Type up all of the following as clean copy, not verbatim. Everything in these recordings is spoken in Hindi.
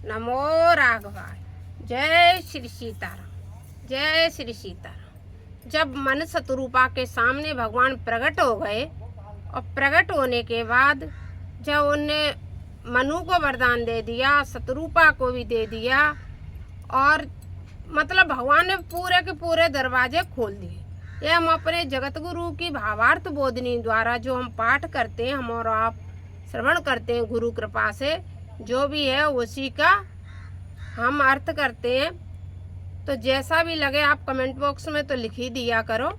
नमो राघवाय। जय श्री सीताराम, जय श्री सीताराम। जब मन शत्रुपा के सामने भगवान प्रकट हो गए और प्रकट होने के बाद जब उनने मनु को वरदान दे दिया, शत्रुपा को भी दे दिया और मतलब भगवान ने पूरे के पूरे दरवाजे खोल दिए। ये हम अपने जगत गुरु की भावार्थ बोधनी द्वारा जो हम पाठ करते हैं, हम और आप श्रवण करते हैं, गुरु कृपा से जो भी है उसी का हम अर्थ करते हैं। तो जैसा भी लगे आप कमेंट बॉक्स में तो लिख ही दिया करो।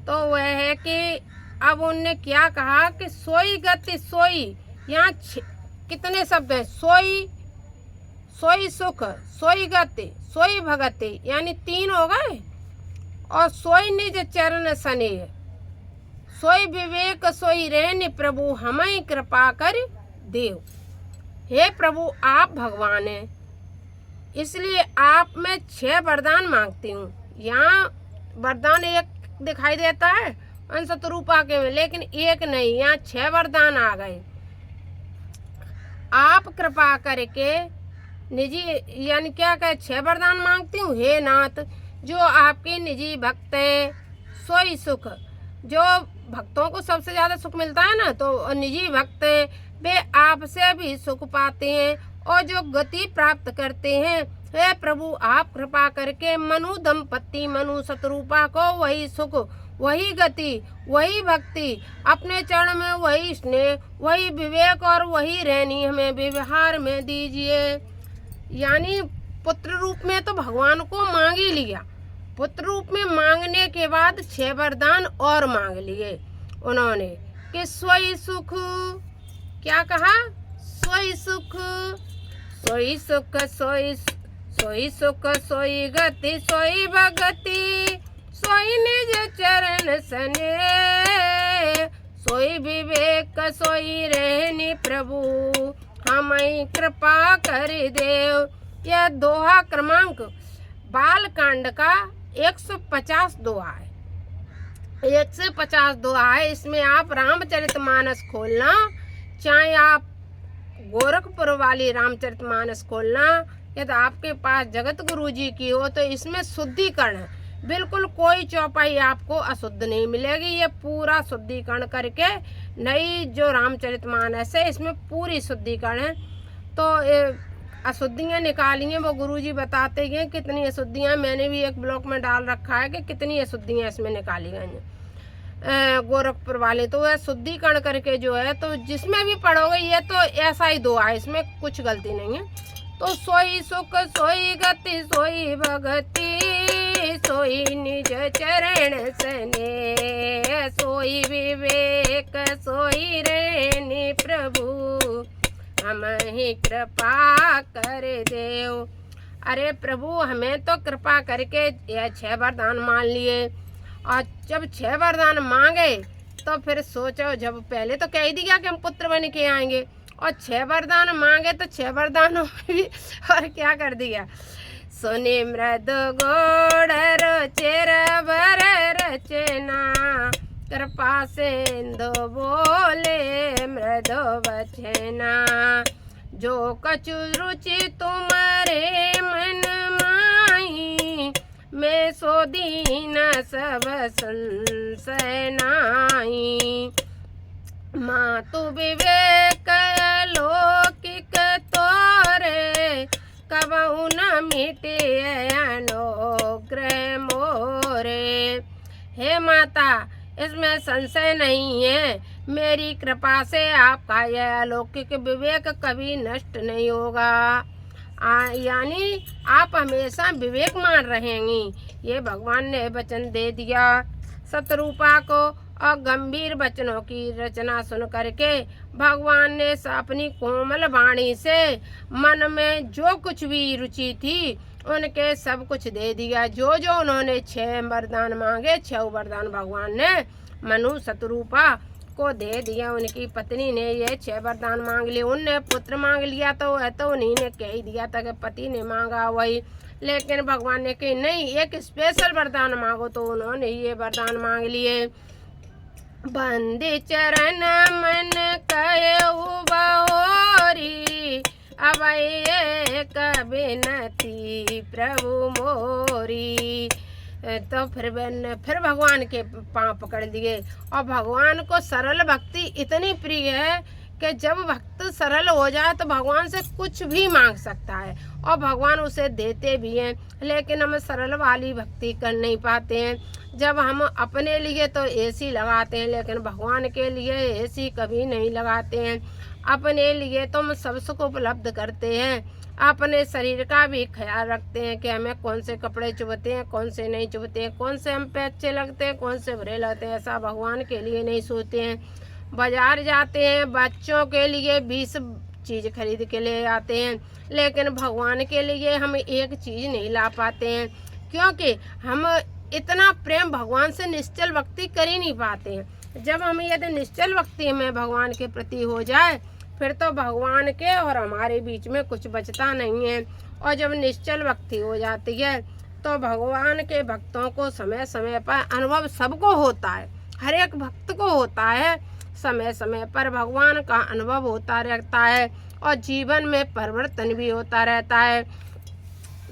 तो वह है कि अब उनने क्या कहा कि सोई गति सोई, यहाँ कितने शब्द हैं? सोई, सोई सुख, सोई गति, सोई भगति, यानी 3 हो गए। और सोई निज चरण स्नेह, सोई विवेक सोई रहनि प्रभु हमें कृपा कर देव। हे प्रभु आप भगवान हैं, इसलिए आप मैं 6 वरदान मांगती हूँ। यहाँ वरदान एक दिखाई देता है शत्रुपा के में, लेकिन एक नहीं, यहाँ 6 वरदान आ गए। आप कृपा करके निजी यानी क्या कहे 6 वरदान मांगती हूँ। हे नाथ, जो आपके निजी भक्त है सोई सुख, जो भक्तों को सबसे ज़्यादा सुख मिलता है ना, तो निजी भक्त है वे आपसे भी सुख पाते हैं और जो गति प्राप्त करते हैं। हे प्रभु आप कृपा करके मनु दंपति मनु शत्रुपा को वही सुख, वही गति, वही भक्ति, अपने चरण में वही स्नेह, वही विवेक और वही रहनी हमें व्यवहार में दीजिए। यानी पुत्र रूप में तो भगवान को मांग ही लिया, पुत्र रूप में मांगने के बाद 6 वरदान और मांग लिए उन्होंने कि सोई सुख, क्या कहा? सोई सुख, सोई सुख, सोई सोई सुख, सोई गति, सोई भगति, सोई निज चरण स्नेह, सोई विवेक सोई रहनि प्रभु हमें कृपा कर देव। यह दोहा क्रमांक बालकांड का 150 दोहा है, 150 दोहा है। इसमें आप रामचरितमानस खोलना, चाहे आप गोरखपुर वाली रामचरितमानस खोलना, यदि आपके पास जगत गुरु जी की हो, तो इसमें शुद्धिकरण है। बिल्कुल कोई चौपाई आपको अशुद्ध नहीं मिलेगी। ये पूरा शुद्धिकरण करके नई जो रामचरितमानस है इसमें पूरी शुद्धिकरण है। तो अशुद्धियाँ निकाली हैं वो गुरु जी बताते हैं कितनी अशुद्धियाँ। मैंने भी एक ब्लॉग में डाल रखा है कि कितनी अशुद्धियाँ इसमें निकाली गई हैं गोरखपुर वाले। तो वह शुद्धिकरण करके जो है, तो जिसमें भी पढ़ोगे ये तो ऐसा ही दो है, इसमें कुछ गलती नहीं है। तो सोई सुख, सोई गति, सोई भगति, सोई निज चरण स्नेह, सोई विवेक सोई रहनि प्रभु हमें कृपा कर देव। अरे प्रभु हमें तो कृपा करके यह 6 वरदान मान लिए, और जब 6 वरदान मांगे तो फिर सोचो, जब पहले तो कह ही दिया कि हम पुत्र बन के आएंगे, और 6 वरदान मांगे तो 6 वरदानों में भी और क्या कर दिया? सुनि मृद गोड़ रुचिर वर रचना, कृपा सिंधु बोले मृद वचना, जो कछु रुचि तुम्हारे मन माही, मैं सो दीन सब संशय नाई, मातु विवेक लौकिक तोरे, कबहु न मिटे अनुग्रह मोरे। हे माता, इसमें संशय नहीं है, मेरी कृपा से आपका यह अलौकिक विवेक कभी नष्ट नहीं होगा। यानी आप हमेशा विवेकमान रहेंगी। ये भगवान ने वचन दे दिया शत्रुपा को, और गंभीर वचनों की रचना सुन करके भगवान ने अपनी कोमल वाणी से मन में जो कुछ भी रुचि थी उनके सब कुछ दे दिया। जो जो उन्होंने 6 वरदान मांगे, 6 वरदान भगवान ने मनु शत्रुपा को दे दिया। उनकी पत्नी ने ये 6 वरदान मांग लिए। उनने पुत्र मांग लिया तो वह तो उन्हीं ने कह ही दिया था कि पति ने मांगा वही, लेकिन भगवान ने कही नहीं एक स्पेशल वरदान मांगो, तो उन्होंने ये वरदान मांग लिए। बंदी चरण मन कयऊ बहोरी, अब एक बिनती प्रभु मोरी। तो फिर भगवान के पांव पकड़ लिए। और भगवान को सरल भक्ति इतनी प्रिय है कि जब भक्त सरल हो जाए तो भगवान से कुछ भी मांग सकता है और भगवान उसे देते भी हैं। लेकिन हम सरल वाली भक्ति कर नहीं पाते हैं। जब हम अपने लिए तो एसी लगाते हैं, लेकिन भगवान के लिए एसी कभी नहीं लगाते हैं। अपने लिए तो हम सब सुख उपलब्ध करते हैं, अपने शरीर का भी ख्याल रखते हैं कि हमें कौन से कपड़े चुभते हैं, कौन से नहीं चुभते हैं, कौन से हम पे अच्छे लगते हैं, कौन से बुरे लगते हैं। ऐसा भगवान के लिए नहीं सोचते हैं। बाजार जाते हैं, बच्चों के लिए 20 चीज़ खरीद के ले आते हैं, लेकिन भगवान के लिए हम एक चीज़ नहीं ला पाते हैं, क्योंकि हम इतना प्रेम भगवान से निश्चल भक्ति कर ही नहीं पाते हैं। जब हम यदि निश्चल भक्ति में भगवान के प्रति हो जाए, फिर तो भगवान के और हमारे बीच में कुछ बचता नहीं है। और जब निश्चल भक्ति हो जाती है तो भगवान के भक्तों को समय समय पर अनुभव सबको होता है, हर एक भक्त को होता है। समय समय पर भगवान का अनुभव होता रहता है और जीवन में परिवर्तन भी होता रहता है।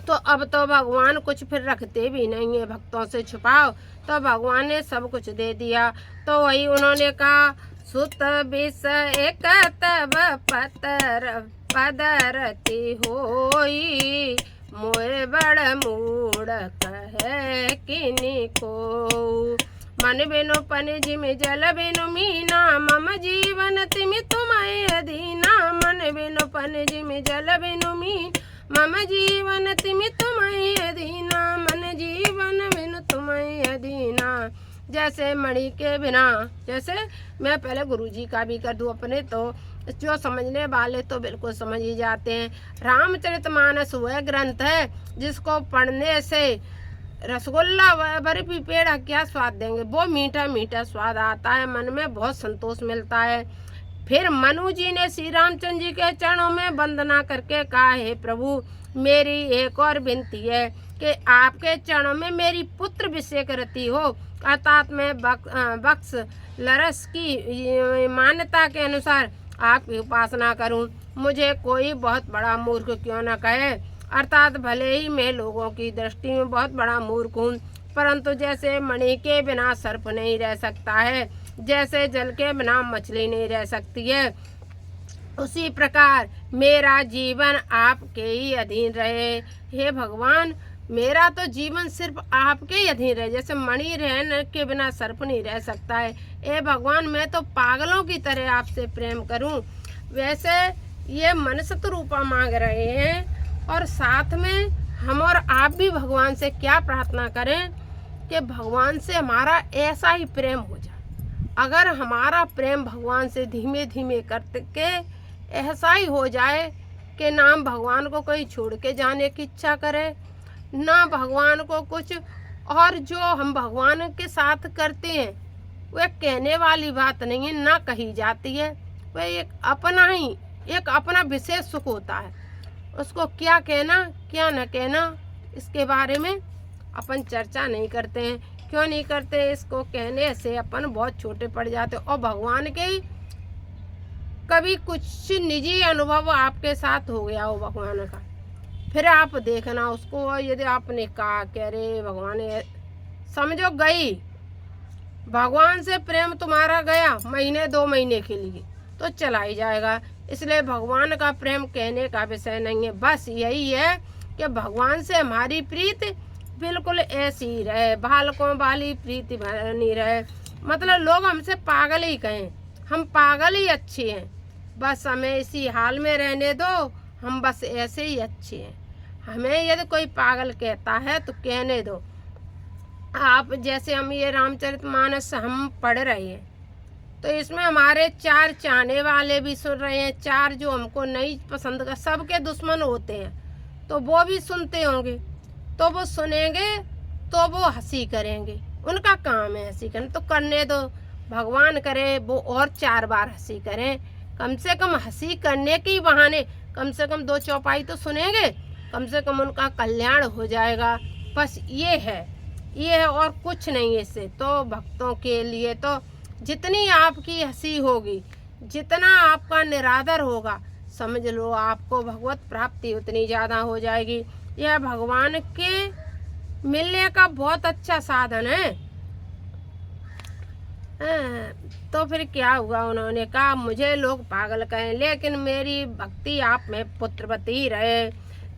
तो अब तो भगवान कुछ फिर रखते भी नहीं है भक्तों से छुपाओ, तो भगवान ने सब कुछ दे दिया। तो वही उन्होंने कहा, सुत बिस एक तब पतर पदरती होई, मोए बड़ मूड कहे किनी को। मन बिनु पन जिम जल बिनु मीना, मम जीवन तिमि तुम्हें अधीना। मन बिनु पन जिम जल बिनु मीन, मम जीवन तिमि तुम्हें अधीना। मन जीवन बिनु तुम्हें अधीना। जैसे मणि के बिना, जैसे मैं पहले गुरुजी का भी कर दूं अपने, तो जो समझने वाले तो बिल्कुल समझ ही जाते हैं। रामचरितमानस वह ग्रंथ है जिसको पढ़ने से रसगुल्ला बर्फी पेड़ा क्या स्वाद देंगे, वो मीठा मीठा स्वाद आता है, मन में बहुत संतोष मिलता है। फिर मनु जी ने श्री रामचंद्र जी के चरणों में वंदना करके कहा, हे प्रभु, मेरी एक और विनती है कि आपके चरणों में मेरी पुत्र अभिषेक रति हो, अर्थात मैं बक्स लरस की मान्यता के अनुसार आपकी उपासना करूं। मुझे कोई बहुत बड़ा मूर्ख क्यों न कहे, अर्थात भले ही मैं लोगों की दृष्टि में बहुत बड़ा मूर्ख हूँ, परंतु जैसे मणि के बिना सर्प नहीं रह सकता है, जैसे जल के बिना मछली नहीं रह सकती है, उसी प्रकार मेरा जीवन आपके ही अधीन रहे। हे भगवान, मेरा तो जीवन सिर्फ आपके ही अधीन रहे। जैसे मणि रहने के बिना सर्प नहीं रह सकता है, हे भगवान, मैं तो पागलों की तरह आपसे प्रेम करूं। वैसे ये मनसत रूपा मांग रहे हैं, और साथ में हम और आप भी भगवान से क्या प्रार्थना करें कि भगवान से हमारा ऐसा ही प्रेम हो जाए। अगर हमारा प्रेम भगवान से धीमे धीमे करके ऐसा ही हो जाए कि ना हम भगवान को कहीं छोड़ के जाने की इच्छा करें, ना भगवान को कुछ, और जो हम भगवान के साथ करते हैं वह कहने वाली बात नहीं है, ना कही जाती है। वह एक अपना विशेष सुख होता है। उसको क्या कहना क्या न कहना, इसके बारे में अपन चर्चा नहीं करते हैं। क्यों नहीं करते? इसको कहने से अपन बहुत छोटे पड़ जाते। और भगवान के कभी कुछ निजी अनुभव आपके साथ हो गया हो भगवान का, फिर आप देखना उसको, यदि आपने कहा कह रहे भगवान, समझो गई भगवान से प्रेम तुम्हारा गया महीने 2 महीने के लिए तो चला ही जाएगा। इसलिए भगवान का प्रेम कहने का विषय नहीं है। बस यही है कि भगवान से हमारी प्रीति बिल्कुल ऐसी ही रहे, बालकों वाली प्रीति बनी रहे। मतलब लोग हमसे पागल ही कहें, हम पागल ही अच्छे हैं, बस हमें इसी हाल में रहने दो, हम बस ऐसे ही अच्छे हैं। हमें यदि कोई पागल कहता है तो कहने दो। आप जैसे हम ये रामचरितमानस हम पढ़ रहे हैं, तो इसमें हमारे 4 चाहने वाले भी सुन रहे हैं, 4 जो हमको नहीं पसंद कर, सबके दुश्मन होते हैं, तो वो भी सुनते होंगे, तो वो सुनेंगे तो वो हंसी करेंगे, उनका काम है हंसी करना, तो करने दो। भगवान करे वो और 4 बार हंसी करें, कम से कम हंसी करने के बहाने कम से कम 2 चौपाई तो सुनेंगे, कम से कम उनका कल्याण हो जाएगा। बस ये है और कुछ नहीं। इससे तो भक्तों के लिए तो जितनी आपकी हंसी होगी, जितना आपका निरादर होगा, समझ लो आपको भगवत प्राप्ति उतनी ज़्यादा हो जाएगी। यह भगवान के मिलने का बहुत अच्छा साधन है। तो फिर क्या हुआ, उन्होंने कहा मुझे लोग पागल कहें लेकिन मेरी भक्ति आप में पुत्रवती रहे।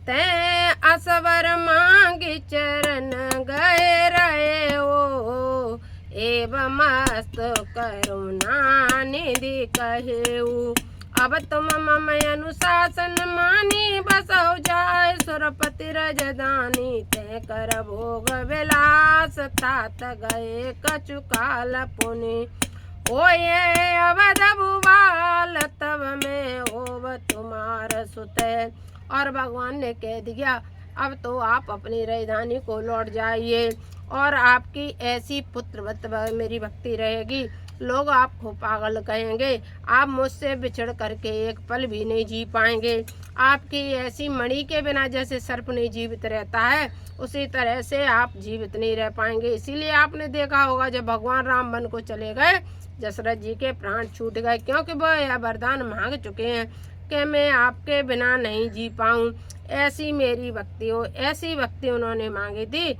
तैं असवर मांगी चरण गए रहे हो, एवं मस्त करुणा निधि कहेऊ। अब तुम मम अनुशासन मानी बसौ जाय, सुरपति रजदानी ते कर भोग विलास। तात गए कछु काल पुनि, ओये अवध भुवाल तब में होव तुम्हार सुत। और भगवान ने कह दिया अब तो आप अपनी राजधानी को लौट जाइए और आपकी ऐसी पुत्रवत मेरी भक्ति रहेगी, लोग आपको पागल कहेंगे, आप मुझसे बिछड़ करके एक पल भी नहीं जी पाएंगे। आपकी ऐसी मणि के बिना जैसे सर्प नहीं जीवित रहता है, उसी तरह से आप जीवित नहीं रह पाएंगे। इसीलिए आपने देखा होगा जब भगवान राम वन को चले गए, दशरथ जी के प्राण छूट गए, क्योंकि वह यह वरदान मांग चुके हैं कि मैं आपके बिना नहीं जी पाऊँ। ऐसी मेरी भक्ति हो, ऐसी भक्ति उन्होंने मांगी थी,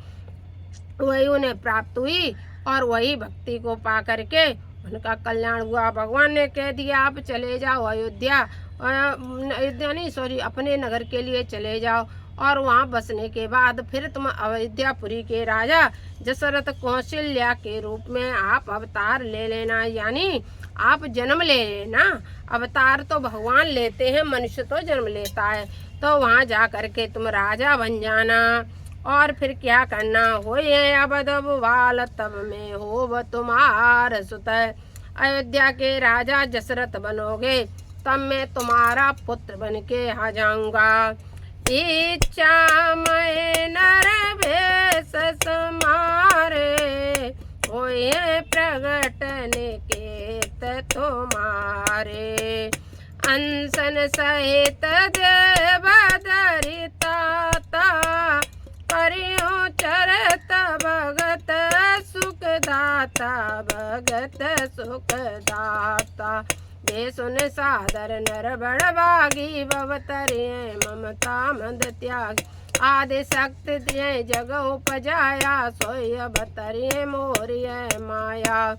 वही उन्हें प्राप्त हुई और वही भक्ति को पा करके उनका कल्याण हुआ। भगवान ने कह दिया आप चले जाओ अयोध्या, अयोध्या नहीं सॉरी अपने नगर के लिए चले जाओ, और वहाँ बसने के बाद फिर तुम अयोध्यापुरी के राजा दशरथ कौशल्या के रूप में आप अवतार ले लेना, यानी आप जन्म ले लेना। अवतार तो भगवान लेते हैं, मनुष्य तो जन्म लेता है। तो वहाँ जा करके तुम राजा बन जाना और फिर क्या करना, हो ये अवध भुवाल तब में हो तुम्हार सुत। अयोध्या के राजा दशरथ बनोगे तब मैं तुम्हारा पुत्र बन के आ जाऊंगा। इच्छा मैं नर भेष समारे, होए प्रगटन केत तुम्हारे। अनशन सहित देव दरिता, करियो चरत भगत सुखदाता, भगत सुखदाता। ये सुन सादर नर बड़भागी, भवतरिये ममता मद त्याग। आदि शक्ति दिए जग उपजाया, सोई अवतरिये मोरिये माया।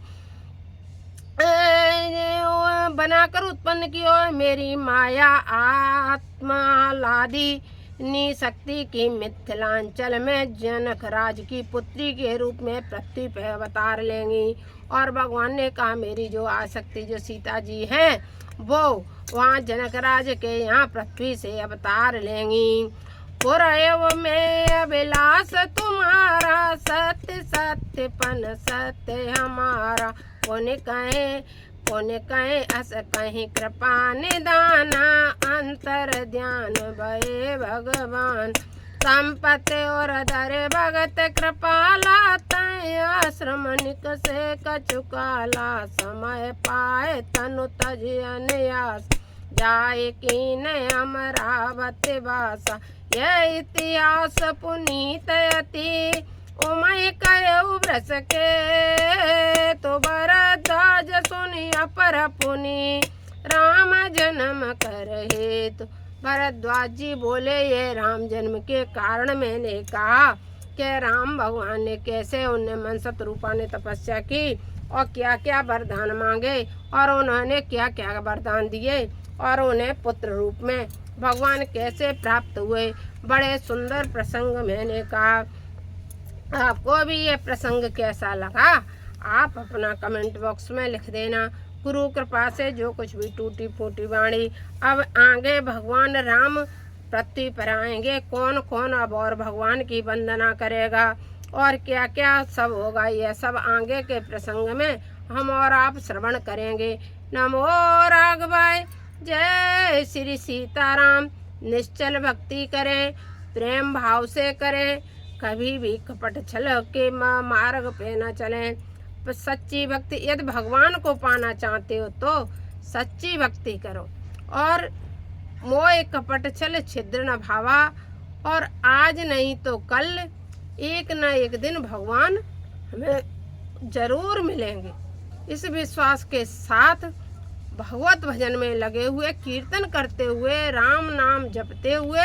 बनाकर उत्पन्न कियो मेरी माया, आत्मा लादी नी शक्ति की मिथिलांचल में जनक राज की पुत्री के रूप में पृथ्वी पर अवतार लेंगी। और भगवान ने कहा मेरी जो आसक्ति जो सीता जी हैं वो वहाँ जनक राज के यहाँ पृथ्वी से अवतार लेंगी। पुरैव में अभिलाष तुम्हारा, सत्य सत्य पन सत्य हमारा। पुण्य कहे अस कहीं कृपा निदाना, अंतर ध्यान भये भगवान। संपत्ति और धरे भगत कृपाला, तय आश्रम निकसे कचुकाला। समय पाए तनु तज अनयास, जाए कीन अमरावती वासा। यह इतिहास पुनीत अति, उमय कयऊ व्रस के। तो भरद्वाज सुनि अपर पुनि, राम जन्म कर हेतु। भरद्वाज जी बोले ये राम जन्म के कारण मैंने कहा कि राम भगवान ने कैसे उन्हें मनसत रूपा ने तपस्या की और क्या क्या वरदान मांगे और उन्होंने क्या क्या वरदान दिए और उन्हें पुत्र रूप में भगवान कैसे प्राप्त हुए। बड़े सुंदर प्रसंग मैंने कहा। आपको भी ये प्रसंग कैसा लगा आप अपना कमेंट बॉक्स में लिख देना। गुरु कृपा से जो कुछ भी टूटी फूटी वाणी, अब आगे भगवान राम पृथ्वी पर आएंगे, कौन कौन अब और भगवान की वंदना करेगा और क्या क्या सब होगा, यह सब आगे के प्रसंग में हम और आप श्रवण करेंगे। नमो राघवाय, जय श्री सीताराम। निश्चल भक्ति करें, प्रेम भाव से करें, कभी भी कपट छल के मार्ग पे न चलें। सच्ची भक्ति, यदि भगवान को पाना चाहते हो तो सच्ची भक्ति करो और मोह कपट छल छिद्र न भावा। और आज नहीं तो कल एक न एक दिन भगवान हमें जरूर मिलेंगे। इस विश्वास के साथ भगवत भजन में लगे हुए, कीर्तन करते हुए, राम नाम जपते हुए,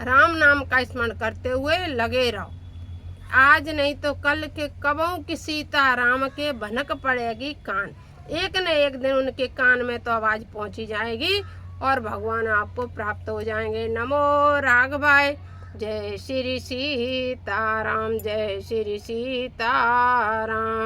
राम नाम का स्मरण करते हुए लगे रहो। आज नहीं तो कल के कबों की सीता राम के भनक पड़ेगी कान। एक न एक दिन उनके कान में तो आवाज पहुंची जाएगी और भगवान आपको प्राप्त हो जाएंगे। नमो राघवाय। जय श्री सीताराम, जय श्री सीताराम।